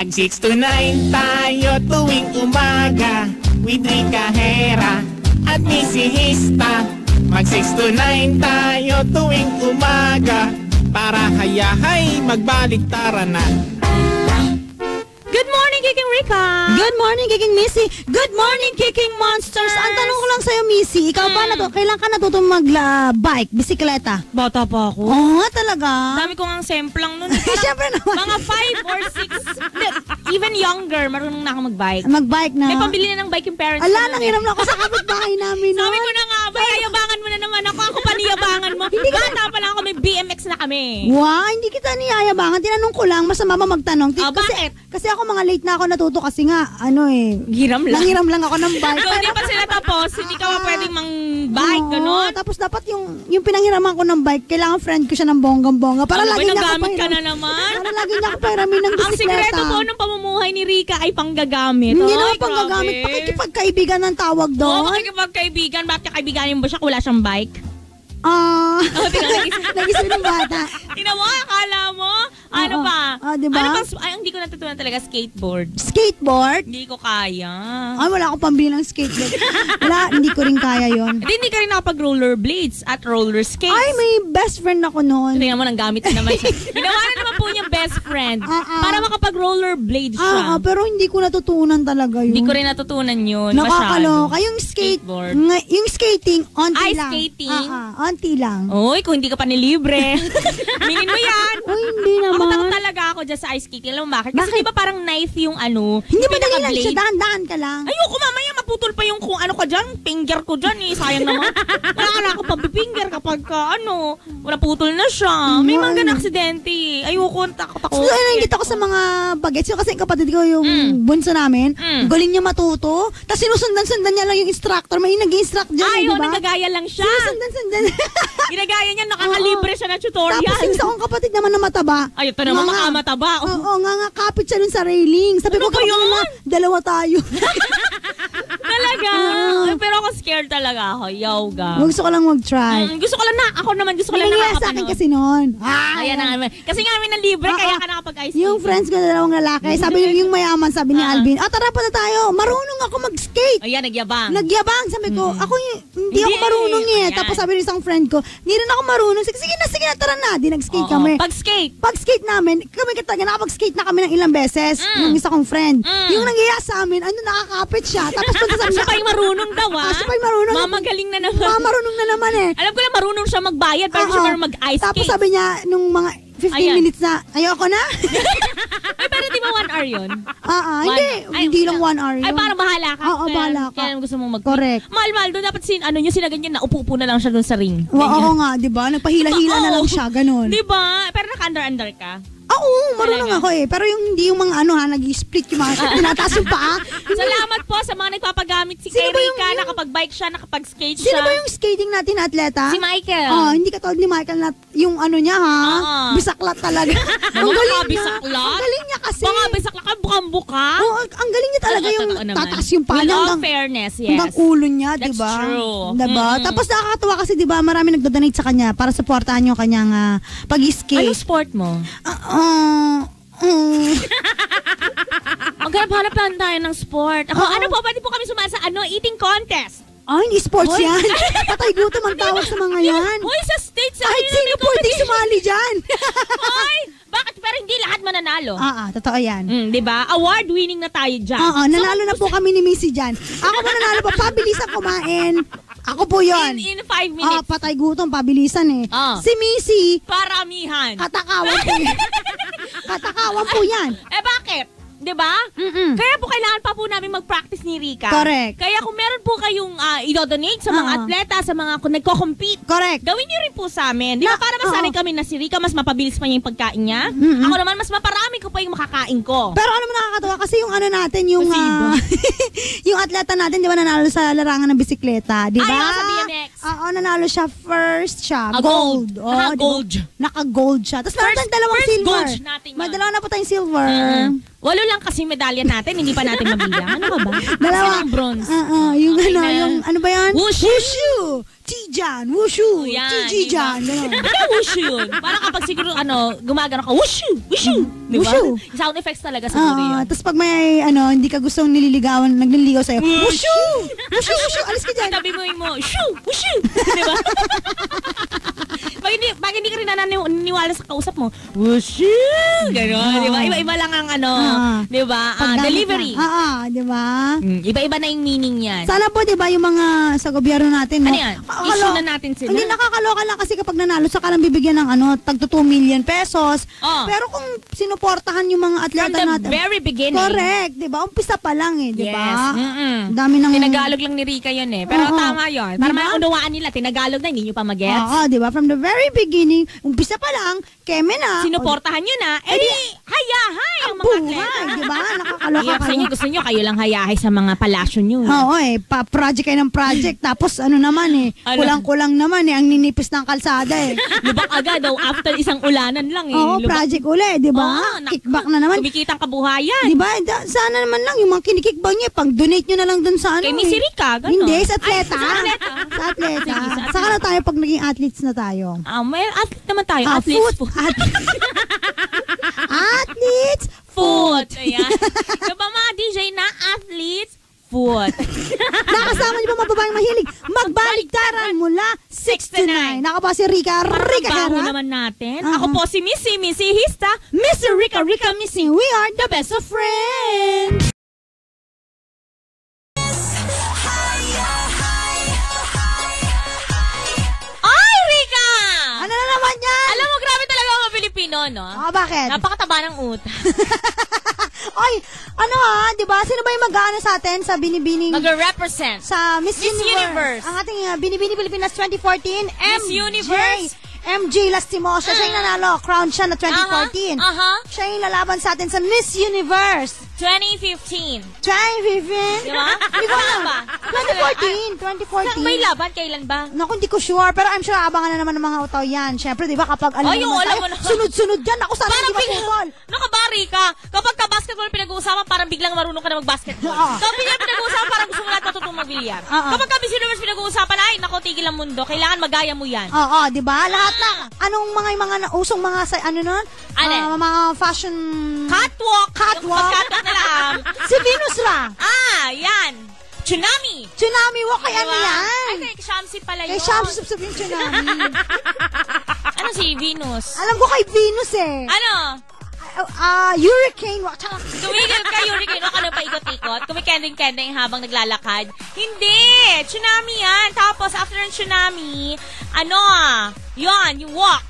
Mag 6 to 9 tayo tuwing umaga with Rica Hera at Missy Hista. Mag 6 to 9 tayo tuwing umaga para hayahay magbaliktaran na. Good morning, Kiking Rica! Good morning, Kiking Missy! Good morning, Kiking Monsters! Ang tanong ko lang sa'yo, Missy, ikaw ba kailan ka natutong mag-bike, bisikleta? Bata pa ako. Oo nga talaga. Dami ko nga semplang nun. Siyempre naman. Mga 5 or 6, even younger, marunong na ako mag-bike. Mag-bike na. May pambili na ng bike yung parents ko. Ala, nangiram na ako sa kapitbahay namin. Sabi ko na nga, yayabangan mo na naman ako. Ako pa niyabangan mo. Bata pa lang ako, may BMX na kami. Wow, hindi kita niyayabangan. Tinanong ko lang, masama ba magtanong? Bakit? Kasi ako mga late na ako natuto kasi nga, Hiram lang. Nangiram lang ako ng bike. So, hindi pa sila tapos, hindi ka pa pwedeng mang-bike, gano'n? Tapos dapat yung pinanghiraman ko ng bike, kailangan friend ko siya ng bonggang-bongga. Para lagi niya ako ka na naman? Para lagi niya ako pahiramin ng bisikleta. Ang sikreto po ng pamumuhay ni Rica ay panggagamit. Hindi naman panggagamit. Pakikipagkaibigan ng tawag doon. Oo, pakikipagkaibigan. Bakit kaibiganin mo ba siya kung wala siyang bike? Nag-isip ng bata. Tingnan mo, akala mo? Ano pa? Diba? Hindi ko natutunan talaga skateboard. Skateboard? Hindi ko kaya. Wala akong pambili ng skateboard. Wala, hindi ko rin kaya yon. Hindi ka rin nakapag-rollerblades at roller skates. Ay, may best friend ako noon. Tingnan mo, nang gamit na naman siya. Ginawa na naman po niyang best friend para makapag-rollerblades siya. Pero hindi ko natutunan talaga yun. Hindi ko rin natutunan yun. Nakakaloka. Yung skateboard. Yung skating, onti lang. Skating? Onti lang. Uy, kung hindi ka pa nilibre. Minin mo yan. Uy, hindi naman. Ako talaga ako dyan sa ice skating. Alam mo bakit? Kasi di ba parang knife yung Hindi ba dali lang siya, dahan-dahan ka lang. Ayoko, mamaya maputol pa yung kung ano ka dyan, finger ko dyan eh. Sayang naman. Wala na ako pabifinger kapag wala putol na siya. May mga ganang aksidente eh. Ayoko, takot ako. So, naingit ako sa mga bagets. Kasi kapatid ko yung bunso namin, galing niya matuto. Tapos sinusundan-sundan niya lang yung instructor. May nag-instruct dyan, di ba? Nagagaya lang siya. Sinusundan-sundan. Ginagaya niya, nakakalibre siya ng tutorial. Tapos yung isa kong kapatid naman na mataba. Ay, ito naman makamataba. Oo, kapit siya dun sa railing. Sabi ko, dalawa tayo. Talaga? Pero ako scared talaga ako. Yoga. Gusto ko lang mag-try. Gusto ko lang ako naman gusto ko lang nakakapanood. Sa akin kasi noon. Ayan na naman. Kasi nga namin na libre, kaya ka nakapag-ice skating. Yung friends ko na dalawang lalaki, sabi yung mayaman, sabi ni Alvin, tara pa na tayo, marunong ako mag-skate. Ayan, nagyabang. Sabi ko, hindi ako marunong eh. Ayan. Tapos sabi ng isang friend ko, hindi rin ako marunong. Sige na, tara na. Di nag-skate kami. Pag-skate namin, kami kataga, nakapag-skate na kami ng ilang beses. Yung isa kong friend. Yung nangyaya sa amin, nakakapit siya. Tapos siya pa yung marunong daw siya pa yung marunong. Mamagaling na naman. Marunong na naman eh. Alam ko na marunong siya magbayad, pero siya marunong mag-ice skate. Tapos sabi niya, nung mga 15 minutes na, ayoko na. Ay, pero di ba 1 hour yun? Hindi lang 1 hour yun. Ay, parang bahala ka. Oo, bahala ka. Kaya gusto mong Correct. Mahal doon, dapat sinaganyan na, upo na lang siya doon sa ring. Oo nga, di ba? Nagpahila-hila na lang siya, ganun. Di ba? Pero naka-under ka? Oo, marunong ako eh. Pero yung hindi yung mga nag-split yung mga tinataas yung paa. Salamat po sa mga nagpapagamit si Erika, nakapag-bike siya, nakapag-skate siya. Sino ba yung skating natin na atleta? Si Michael. Hindi katulad ni Michael na yung niya bisaklat talaga. Ang galing niya. Ang galing niya kasi. Mga bisaklat ka, bukang-buka. Oo, ang galing niya talaga yung tataas yung paa niya. Fairness, yes. Hanggang ulo niya, di ba? That's true. Diba? Tapos nakakatuwa kasi di ba marami nagdodonate sa kanya para supportahan yung kanyang pag-skate. Anong sport mo? Maghanap-hanap lang tayo ng sport. Ano po, pwede po kami sumali sa eating contest. Hindi sports yan. Patay gutom ang tawag sa mga yan. Hoy, sa States. Kahit sino pwede sumali dyan. Hoy, bakit? Pero hindi lahat mananalo. Totoo yan. Diba? Award-winning na tayo dyan. Nanalo na po kami ni Missy dyan. Ako po nanalo pa. Pabilisan kumain. Ako po yun. In 5 minutes. Patay gutom, pabilisan eh. Si Missy, paramihan. Katakawan po yan. Katakawan po yan. Bakit? Diba? Kaya po kailangan pa po namin mag-practice ni Rica. Correct. Kaya kung meron po kayong idodonate sa mga atleta, sa mga kung nagko-compete, correct, gawin niyo rin po sa amin. Di ba para masanay kami na si Rica, mas mapabilis pa niya yung pagkain niya? Ako naman, mas maparami ko pa yung makakain ko. Pero alam mo nakakatawa kasi yung natin, yung yung atleta natin, di ba nanalo sa larangan ng bisikleta? Di ba? Sa BMX. Nanalo siya first siya. Gold. Naka-gold. Naka-gold siya. Tapos meron tayong dalawang silver. Gold natin yun. May dalawa na po tayong silver. 8 lang kasi medalya natin, hindi pa natin mabilang. Ano ka ba? Dalawa. Kasi ng bronze. Yung Okay ano, na. yung ano ba yan? Wushu! Tijan, wushu, Yan, Tijan. Hindi wushu yun. Parang kapag siguro, gumagano ka, wushu! Di ba? Wushu. Sound effects talaga siguro yun. Tapos pag may, hindi ka gustong nagliligaw sa'yo, wushu! Wushu, alis ka dyan. Sabi mo, shoo! Wushu! Di ba? Pag hindi ka rin naniniwala sa kausap mo, wushu! Gano'n, di ba? Iba-iba lang ang di ba? Delivery. Di ba? Iba-iba na yung meaning yan. Sana po, di ba, yung mga sa gobyerno natin, Ano yan? Issue na natin sila. Hindi, nakakaloka lang kasi kapag nanalo, saka lang bibigyan ng tagto 2 million pesos. Pero kung sinuportahan yung mga atleta From the natin. very beginning. Correct, di ba? Umpisa pa lang di ba? Yes. Dami ng... Tinagalog lang ni Rika yun Pero tama yun. Para Diba? maunawaan nila, tinagalog na, hindi nyo pa magets. Oo, di ba? From the very beginning, umpisa pa lang, keme na. Sinuportahan nyo na, hayahay ang mga atleta. Buhay, di ba? Nakakaloka Sa inyo, gusto nyo, kayo lang hayahay sa mga palasyo nyo. Oo project kayo ng project. Tapos naman kulang-kulang naman ang ninipis ng kalsada Lubak agad after isang ulanan lang Oo, project uli, di ba? Kickback na naman. Kumikitang kabuhayan. Di ba? Sana naman lang yung mga kinikickback niya, pang-donate nyo na lang dun sa Kay Miss Rika, gano'n. Hindi, sa atleta. Sa atleta. Sa atleta. Sige, sa Saka na tayo pag naging athletes na tayo. May athlete naman tayo. Athletes foot. Athletes Foot. Ayan. Diba mga DJ na athletes foot. Nakasama niyo ba mga babaeng mahilig magbaligtaran mula 6 to 9. Nakaba si Rika Trabaho Hera. naman natin. Ako po si Missy Hista. Mr. Rika Missy. We are the best of friends. Ay, Rika! Ano na naman yan? Alam mo, grabe talaga ang mga Pilipino, no? Bakit? Napakataba ng utak. Oy, di ba? Sino ba yung mag-aano sa atin sa binibining... Mag-represent. Sa Miss Universe. Ang ating Binibini Pilipinas 2014. Miss Universe. MJ Lastimosa. Siya yung nanalo. Crown siya na 2014. Siya yung lalaban sa atin sa Miss Universe. 2015. 2015? Diba? Hindi ko alam. 2014. May laban? Kailan ba? Naku, hindi ko sure. Pero I'm sure abangan na naman ng mga utaw yan. Siyempre, di ba kapag alam naman tayo, sunod-sunod yan. Ako sana hindi maputol. Nakabari ka. Kapag ka-basketball pinag-uusapan, parang biglang marunong ka na mag-basketball. Kapag bilyar pinag-uusapan, parang gusto mo lahat matutong mag-bilyar. Kapag ka-Miss Universe pinag-uusapan, ay, naku, tigil ang mundo. Kailangan magaya mo yan. Oo, di ba? Lahat na. Anong mga usong mga, mga fashion... Catwalk. Catwalk na lang. Si Venus lang. Yan. Tsunami. Tsunami walk, kay ano yan? Ay, kay Shamsi pala yun. Kay Shamsi subsub yung tsunami. Ano si Venus? Alam ko kay Venus Ano? Hurricane walk. Tumigil ka, Hurricane walk. Ano pa ikot-ikot? Kumikending-kending habang naglalakad. Hindi. Tsunami yan. Tapos, after ng tsunami, yun, yung walk.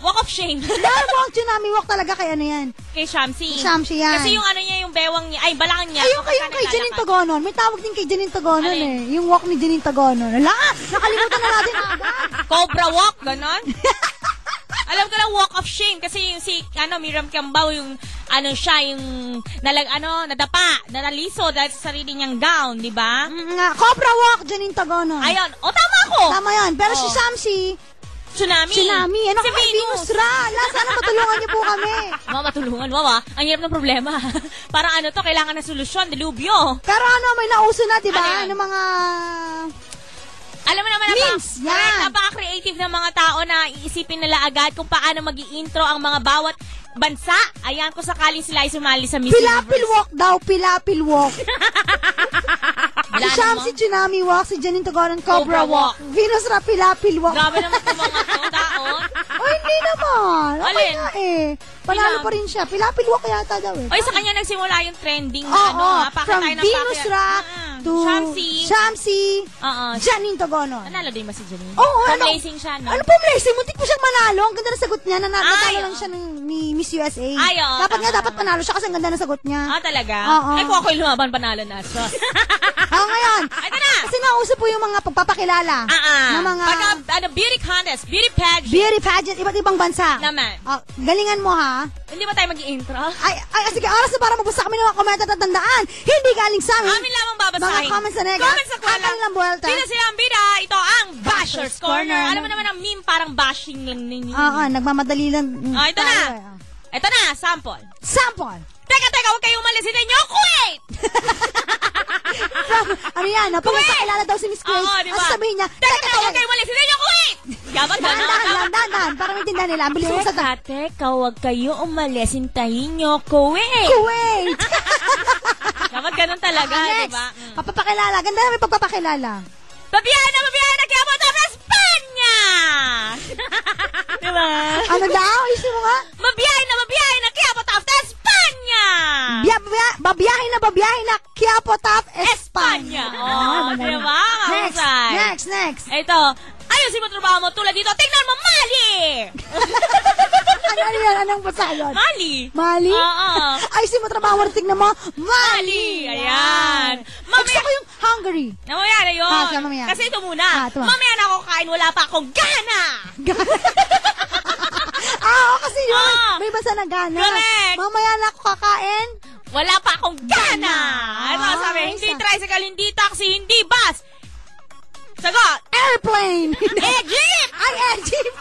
Walk of shame. Walk, tsunami walk talaga kay ano yan? Kay Shamsi. Shamsi yan. Kasi yung niya, yung bewang niya, ay, balakang niya. Ayun kay Janine Tagonon. May tawag din kay Janine Tagonon Yung walk ni Janine Tagonon. Nakalimutan na natin agad. Cobra walk, ganon. Alam ko lang, walk of shame. Kasi yung Miriam Kiambao, yung, yung, nadapa, naliso dahil sa sarili niyang gown, di ba? Cobra walk, Janine Tagonon. Ayun. Tama ako. Tama yan. Pero si Shamsi, Tsunami. Ano si kay Venus Ra? Sana matulungan niyo po kami. Matulungan, Ang hirap ng problema. Parang kailangan na solusyon, dilubyo. Pero may nauso na, di ba? Mga... Alam mo naman napaka-creative ng mga tao na iisipin nila agad kung paano mag-i-intro ang mga bawat bansa. Ayan, kung sakaling sila ay sumali sa Miss Pilapil Universe. walk daw, Pilapil walk. Si Shamsi, Tsunami walk, si Janine Tagonon, Cobra walk. Venus Ra, Pilapil walk. Grabe naman itong mga taon. Hindi naman. Okay na Panalo Pilam. pa rin siya. Pilapil walk yata daw Sa kanya nagsimula yung trending from Venus Ra to Shamsi, Janine Tagonon. Nanalo din ba si Janine? Pumlacing siya, no? Ano pumlacing? Muntik mo siyang manalo. Ang ganda na sagot niya. Natalo lang siya ni Miss USA. Dapat panalo siya kasi ang ganda na sagot niya. Talaga? Oo. Kung ako'y lumaban, panalo na siya. Ngayon. Ito na. Kasi nauso po yung mga pagpapakilala. Na mga... beauty contest, beauty pageant. Beauty pageant, iba't ibang bansa. Naman. Galingan mo, ha? Hindi ba tayo mag-i-intro? Sige, oras na para magbasa kami ng mga komento at tandaan. Hindi galing sa amin. Amin lamang babasahin. Mga comments na nega. Comments na kuwala. Ang buwelta. Sino sila ang bida? Ito ang Bashers Corner. Alam mo naman ang meme, parang bashing lang ninyo. Nagmamadali lang. Ito na. Ito na, sample. Sample. Teka, huwag kayong umalis. Hindi nyo, Kuwait! Ano yan? Napakakilala daw si Miss Grace. Oo, diba? Ang sabihin niya, Teka, huwag kayong umalis. Hindi nyo, Kuwait! Yaman ka na. Dahan. Para maintindihan nila. Bilis mo sa Teka, huwag kayo umalis. Hintayin nyo, Kuwait! Kuwait! Dapat ganun talaga, Next, diba? papapakilala. Ganda namin pagpapakilala. Babiyahe na, kaya mo tayo sa Espanya! Diba? Ano daw? Isin mo nga? Mabiyahe na, kaya mo tayo sa Espanya! Babiyahe na, Quiapo Top, Espanya. Oh, diba? Next. Ito, ayusin mo trabaho mo tulad dito. Tingnan mo, Mali! Ano yan? Anong basa yun? Mali? Oo. Ayusin mo trabaho mo, tignan mo, Mali! Ayan. Gusto ko yung Hungary. Mamaya na yun. Mamaya. Kasi ito muna. Ito. Mamaya na ako kain, wala pa akong gana! Kasi yun. May basa na gana. Correct. Mamaya na ako kakain. Wala pa akong gana! Ito, sabi, hindi isa. tricycle, hindi taxi, hindi bus. Sagot! Airplane. Egypt! Ay, Egypt.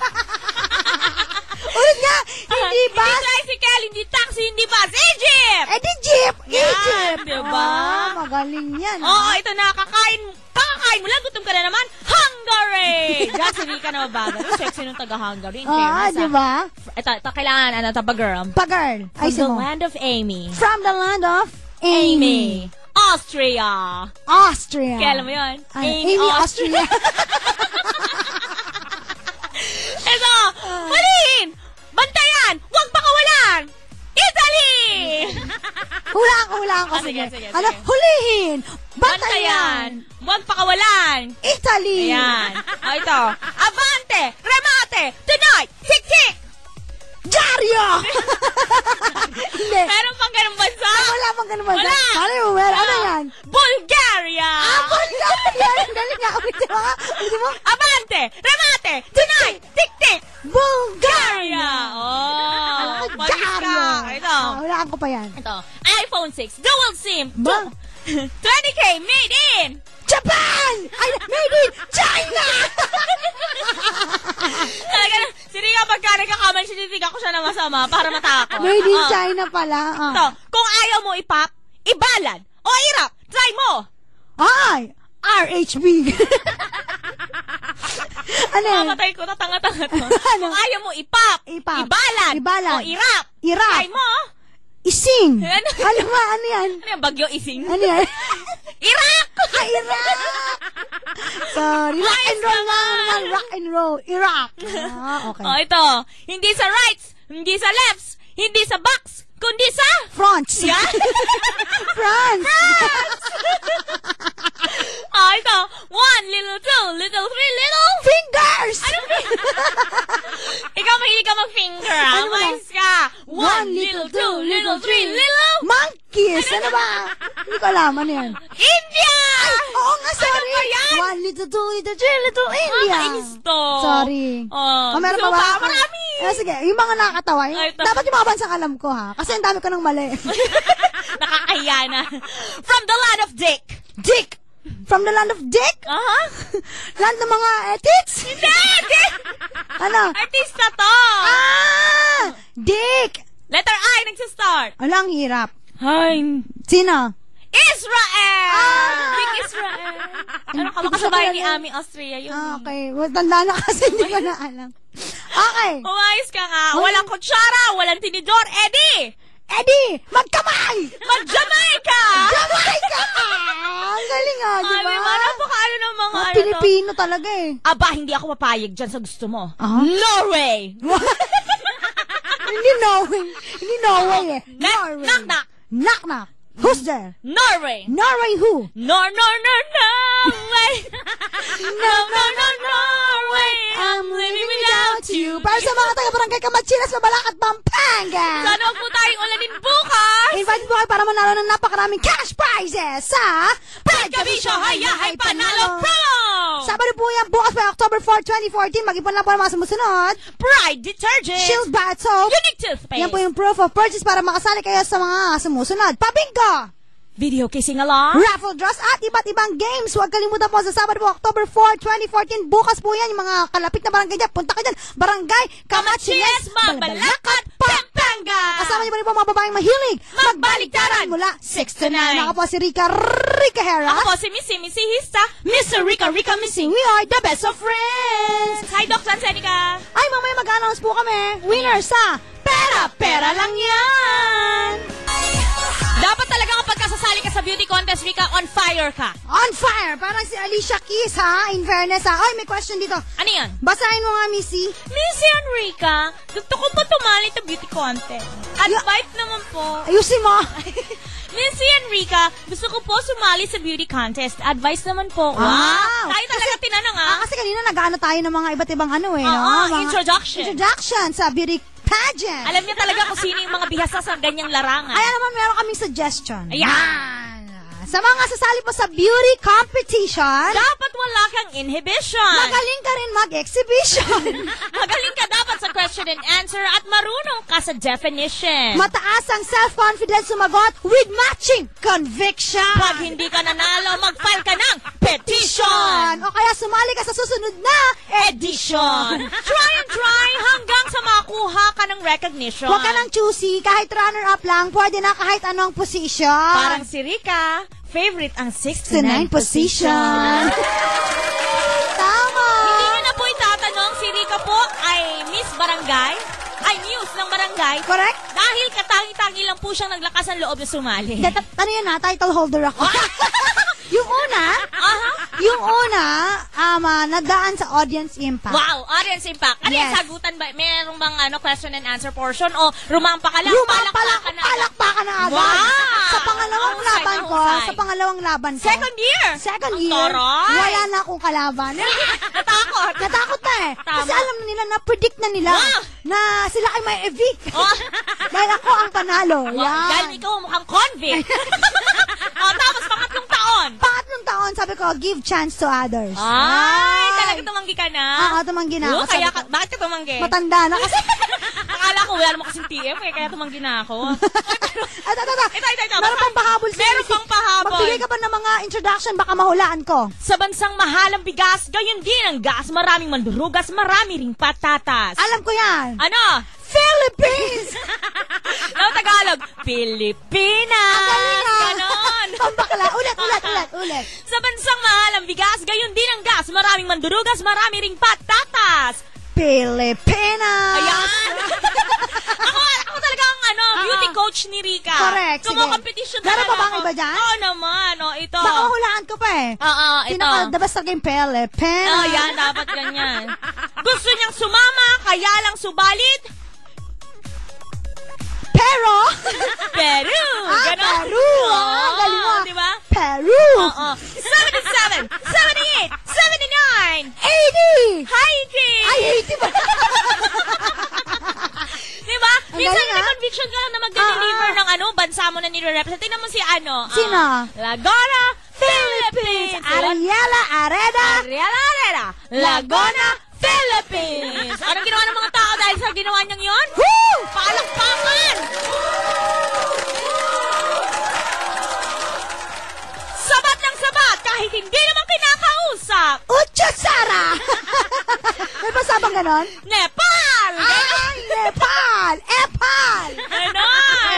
Ulit nga. Hindi ba? Hindi tricycle, hindi taxi, hindi bus. Egypt! Egypt. Yan, diba? Magaling yan. Oo, ito na, kakakain mo lang, gutom ka na naman, Hungary! Diyan, sili ka na mabagal. Ang sexy nung taga-Hungary. Diba? Ito, kailangan, pa-girl. Pa-girl. From the land of Amy. From the land of Amy. Austria. Kaya alam mo yun? Amy, Austria. Ito, malihin! Bantayan! Huwag pakawalan! Italy! Hulaan ko. Sige. Ano? Hulihin! Bantayan! Huwag pakawalan! Italy! Ayan. O ito. Avante! Remate! Tonight! Tik-tik! Diaryo! Hindi. Meron pang ganun bansa? Wala pang ganun bansa. Wala! Mali mo, meron. Ano yan? Bulgaria! Bulgaria! Dali nga. Ulitin mo. Avante! Remate! Tonight! Tik-tik! Bulgaria! Oh! Palis ka! Ito. Hulaan ko pa yan. Ito. iPhone 6. Dual SIM. Ba? 20K. Made in! Japan! Ay, made in China! Talaga na, sino nga pagka nagkakaman, sinitiga ko siya na masama para matakot. Made in China pala. Ito, kung ayaw mo ipop, ibalad o irap, try mo. Ay! RHB. Ano yan? Mamatay ko, tatanga-tanga to. Ano? Kung ayaw mo ipop, Ipop. ibalad o irap, try mo. Ising. Ano? Ano yan? Ano yung bagyo ising? Ano yan? Iraq! Iraq! Sorry. Rock and roll nga naman. Rock and roll. Iraq. Okay. O, ito. Hindi sa rights, hindi sa lefts, hindi sa backs, kundi sa... France. Yan. France. Ito. 1, little 2, little 3, little... Fingers. Ano ba? Ikaw mahilig ka mag-finger, ha? Ano ba? Mais ka. 1, little 2, little 3, little... Monkeys. Ano ba? Hindi ko alam. Ano yan? India! Oo nga, sorry. Ano ba yan? 1, little 2, little 3, little India. Nakakainis to. Sorry. Meron gusto pa ba? mo marami. Sige, yung mga nakakatawa. Ito. Dapat yung mga bansang alam ko, ha? Kasi ang dami ko ng mali. Nakakahiya na. From the land of Dick. Dick. From the land of Dick? Land ng mga tits? Hindi! Dick! Ano? Artista to. Dick. Letter I nagsistart. Alang hirap. Hi. Sino? Israel! Big Israel. Ano ka, makasabay ni Ami Austria yun. Okay. Tanda na kasi hindi ko na alam. Okay. Umayos ka nga. Walang kutsara, walang tinidor. Eddie! Magkamay! Mag-Jamaica! Jamaica! Ang galing nga, di ba? Diba? Napaka-ano ng mga ano to. Pilipino talaga eh. Aba, hindi ako papayag dyan sa gusto mo. Norway! Hindi Norway. Hindi Norway eh. Norway. Knock, knock. Knock, knock. Who's there? Norway! Norway who? Norway! Norway! I'm living without you. Para sa mga taga-barangay Kamachinas, Mabalacat, Pampanga. Sana huwag po tayong ulanin bukas! Invite po kayo para manalo ng napakaraming cash prizes sa Pride Kavisyo Hayahay Panalo Promo! Sabado po yan, bukas pa October 4, 2014. Mag-ipon lang po ang mga sumusunod. Pride Detergent! Shield Bath Soap. Unique Toothpaste! Yan po yung proof of purchase para makasali kayo sa mga sumusunod. Pabinggo! Video kissing along. Raffle draws at iba't ibang games. Huwag kalimutan po sa Sabado po, October 4, 2014. Bukas po yan, yung mga kalapit na barangay dyan. Punta ka dyan. Barangay Kamachinas, Mabalacat, Pampanga! Kasama Kasama niyo pa rin po mga babaeng mahilig magbaliktaran mula 6 to 9. 9. Ako po si Rica Hera. Ako po si Missy Hista. Mr. Rica Missy. We are the best of friends. Hi, Doc Sansenica. Ay, mamaya mag-announce po kami. Winner sa Pera lang yan. Dapat talaga kapag kasasali ka sa beauty contest, Rica, on fire ka. On fire. Parang si Alicia Keys, ha? In fairness, ha? Ay, may question dito. Ano yan? Basahin mo nga, Missy. Missy and Rica, gusto ko pa tumali sa beauty contest. Advice naman po. Ayusin mo. Missy and Rica, gusto ko po sumali sa beauty contest. Advice naman po. Wow. Tayo talaga tinanong, Kasi kanina nag-ano tayo ng mga iba't ibang ano eh. Mga introduction sa beauty pageant. Alam niya talaga kung sino yung mga bihasa sa ganyang larangan. Kaya naman meron kaming suggestion. Ayan. Sa mga sasali po sa beauty competition, dapat wala kang inhibition. magaling ka rin mag-exhibition. Magaling ka dapat sa question and answer at marunong ka sa definition. Mataas ang self-confidence sumagot with matching conviction. Pag hindi ka nanalo, mag-file ka ng petition. O kaya sumali ka sa susunod na edition. Try hanggang sa makuha ka ng recognition. Huwag ka nang choosy, kahit runner-up lang, pwede na kahit anong position. Parang si Rica, favorite ang 69 69 position. Tama. Hindi nyo na po itatanong, si Rica po ay Miss Barangay, ay Muse ng Barangay. Correct? Dahil katangi-tangi lang po siyang naglakas ng loob na sumali. Ano yun title holder ako. Yung una, nadaan sa audience impact. Wow, audience impact. Ano yung Yes. sagutan ba? Merong bang question and answer portion o rumampa ka lang? Palakpakan na agad. Wow! Sa pangalawang laban ko, Second year. Second Ang year, taray. wala na akong kalaban. Natakot. Natakot na eh. Tama. Kasi alam na nila, na-predict na nila Wow. na sila ay may evict. Oh. Dahil ako ang panalo. Yan. Dahil ikaw mukhang convict. Tapos pangatlong taon. Pangatlong taon, sabi ko, give chance to others. Ay, talaga tumanggi ka na? Oo, tumanggi na ako. Kaya Sabi ko, bakit ka tumanggi? matanda na kasi. Akala ko wala naman kasing TM, kaya tumanggi na ako. Ito. Meron pang pahabol sa Meron pang pahabol. Magbigay ka ba ng mga introduction, baka mahulaan ko. Sa bansang mahal ang bigas, gayon din ang gas, maraming mandurugas, marami ring patatas. Alam ko yan. Ano? Philippines! Ano Tagalog? Pilipinas! Ang galing ah. Ganon! Pambakla. Ulit. Sa bansang mahal ang bigas, gayon din ang gas, maraming mandurugas, marami ring patatas. Pilipinas! Ayan! ako talaga ang beauty coach ni Rica. Correct, sige. Kumokompetition Meron talaga pa bang ako. iba dyan? Oo naman. Ito. Baka mahulaan ko pa eh. Oo, ito. The best talaga yung Pilipinas. Yan, dapat ganyan. Gusto niyang sumama, kaya lang subalit. Peru! Ganon. Peru! Galing mo. Diba? Peru! 77, 78, 79, 80! Haiti! Ay, 80 ba? Diba? Ang Minsan galing, may conviction ka lang na mag-deliver ng bansa mo na nire-represent. Tingnan mo si Sino? Laguna, Philippines! Ariela Areda! Laguna, Philippines! Anong ginawa ng mga tao dahil sa ginawa niyang yon? Woo! Palakpakan! Sabat ng sabat kahit hindi naman kinakausap! Ucho Sara! May pasabang ganon? Nepal! Ay, Nepal! Epal!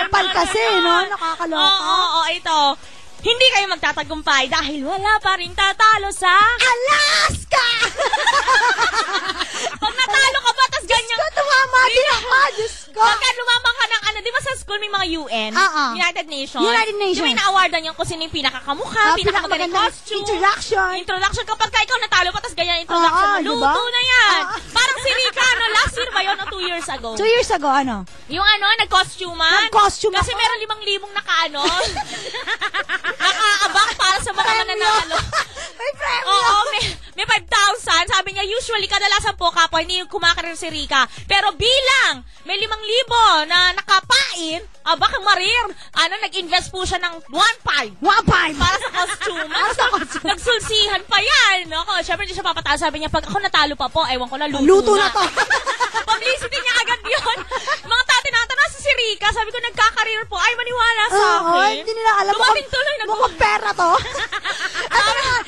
Epal kasi, no? Nakakaloka. Oo, ito. Hindi kayo magtatagumpay dahil wala pa rin tatalo sa Alaska! Pag natalo ka ba, tas ganyan. Diyos ko, tumama din ako. Diyos ko. Pagka lumamang ka ng di ba sa school may mga UN? United Nations. United Nations. Yung may na-awardan yung kung sino yung pinakakamukha, pinakamagaling costume. Introduction. Kapag ka ikaw natalo pa, tas ganyan introduction mo. diba? Luto na yan. Parang si Rica, last year ba yun o 2 years ago? 2 years ago, ano? Yung nag-costume-an. Nag-costume Kasi ako. meron 5,000 nakaabak para sa mga mananalo. May premyo. Oo, may 5,000. Sabi niya, usually, kadalasan po, kapwa, hindi kumakarir si Rica. Pero bilang may 5,000 na nakapain, baka marir, nag-invest po siya ng 1,500. 1,500. Para sa costume. Nagsulsihan pa yan. Siyempre, hindi siya papatalo. Sabi niya, pag ako natalo pa po, ewan ko na, luto na to. Publicity niya agad yun. Mga tinatanong si Rica, sabi ko, nagkakareer po. Ay, maniwala sa akin. Hindi nila alam. Dumating tuloy. Mukhang pera to.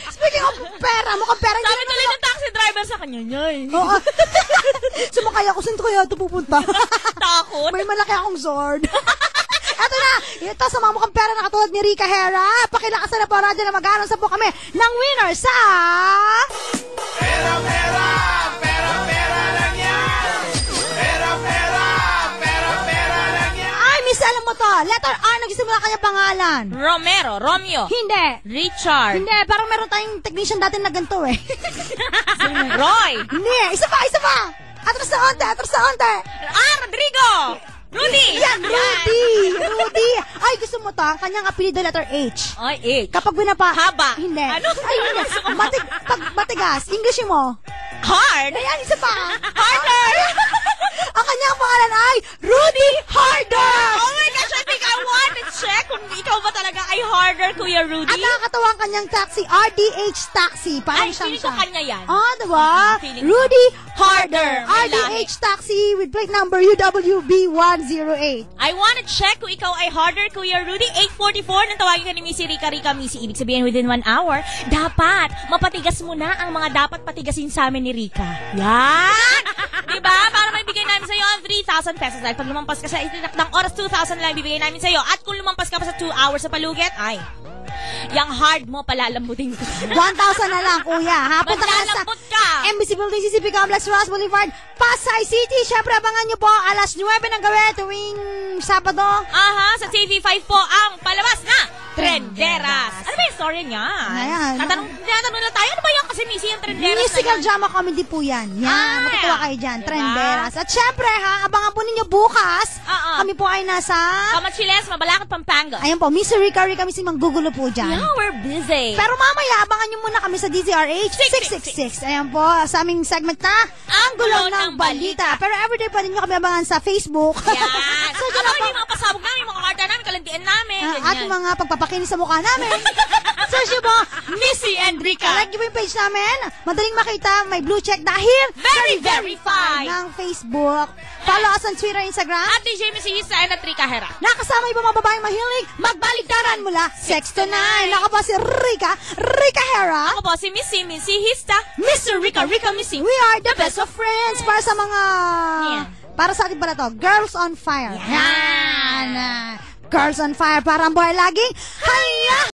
Speaking of pera, mukhang pera. Sabi tuloy ng taxi driver, driver sa kanya niya eh. Oo. Sumakay ako, saan kaya ito pupunta? Takot. May malaki akong sword. Eto na, ito sa mga mukhang pera na katulad ni Rica Hera. Pakilakasan na po radyo na mag-aaral sa po kami ng winner sa... Pera, pera! Pera, pera lang yan! Pera, pera! Pera, pera lang yan! Ay, miss, alam mo to. Letter R, nagsisimula kanyang pangalan. Romero, Romeo. Hindi. Richard. Hindi, parang meron tayong technician dati na ganito eh. Roy. Hindi, isa pa. Atras sa onte. Rodrigo. Rudy. Yan, Rudy. Ay, gusto mo to? Kanyang apelido letter H. Ay, H. Kapag binapa... Haba. Hindi. Ano? Ay, hindi. Pag matigas, English mo. Hard. Ayan, isa pa. Harder. Ang kanyang pangalan ay Rudy Harder. Oh my gosh, I think I want to check kung ikaw ba talaga ay harder, Kuya Rudy. At nakakatawa ang kanyang taxi, RDH Taxi. Parang Ay, siyang feeling ko kanya yan. Diba? Feeling ko. Rudy Harder. May lahi. RDH Taxi with plate number UWB108. I want to check kung ikaw ay harder, Kuya Rudy. 8:44 nang tawagin ka ni Missy Rica. Missy, ibig sabihin within 1 hour, dapat mapatigas mo na ang mga dapat patigasin sa amin ni Rica. Yan! Diba? Para maibigay namin sa'yo ang 3,000 pesos. Dahil pag lumampas ka sa itinakdang oras, 2,000 lang ibibigay namin sa'yo. At kung lumampas ka pa sa 2 hours sa palugit, ay, yung hard mo, palalambutin ko. 1,000 na lang, kuya. Hapon na sa Maglalambot ka. Embassy Building, CCP Complex, Ross Boulevard, Pasay City. Siyempre, abangan nyo po alas 9 ng gabi tuwing Sabado. Aha, sa TV5 po ang palabas na Trenderas. Ano ba yung story niya? Ayan. Tatanong na tayo. Ano ba yung kasi Missy yung Trenderas Musical na yan? drama comedy po yan. Yan, Ah, matutuwa kayo dyan. diba? Trenderas. At syempre, abangan po ninyo bukas. Kami po ay nasa... Kamachiles, Mabalacat, Pampanga. Ayun po, Miss Rica Missy manggugulo po dyan. Yeah, we're busy. Pero mamaya, abangan nyo muna kami sa DZRH 666. Ayan po, sa aming segment na Ang Gulo ng Balita. Pero everyday pa rin nyo kami abangan sa Facebook. Yan. So, dyan Abangan na po, yung mga pasabog namin, yung mga karta namin, kalandian namin. at yung mga pagpapakinis sa mukha namin. Search nyo po, Missy and Rica. like nyo po yung page namin. Madaling makita, may blue check dahil Very verified. ng Facebook. Follow us on Twitter, Instagram. At DJ Missy Hista and at Rica Hera. Nakasama yung mga babaeng mahilig magbaliktaran mula 6 to 9. Naka po si Rica Hera. Ako po si Missy Hista. Mr. Rica Missy. We are the best of friends para sa mga... Yan. Para sa atin pala to, Girls on Fire. Yan. Girls on Fire para ang buhay laging haya!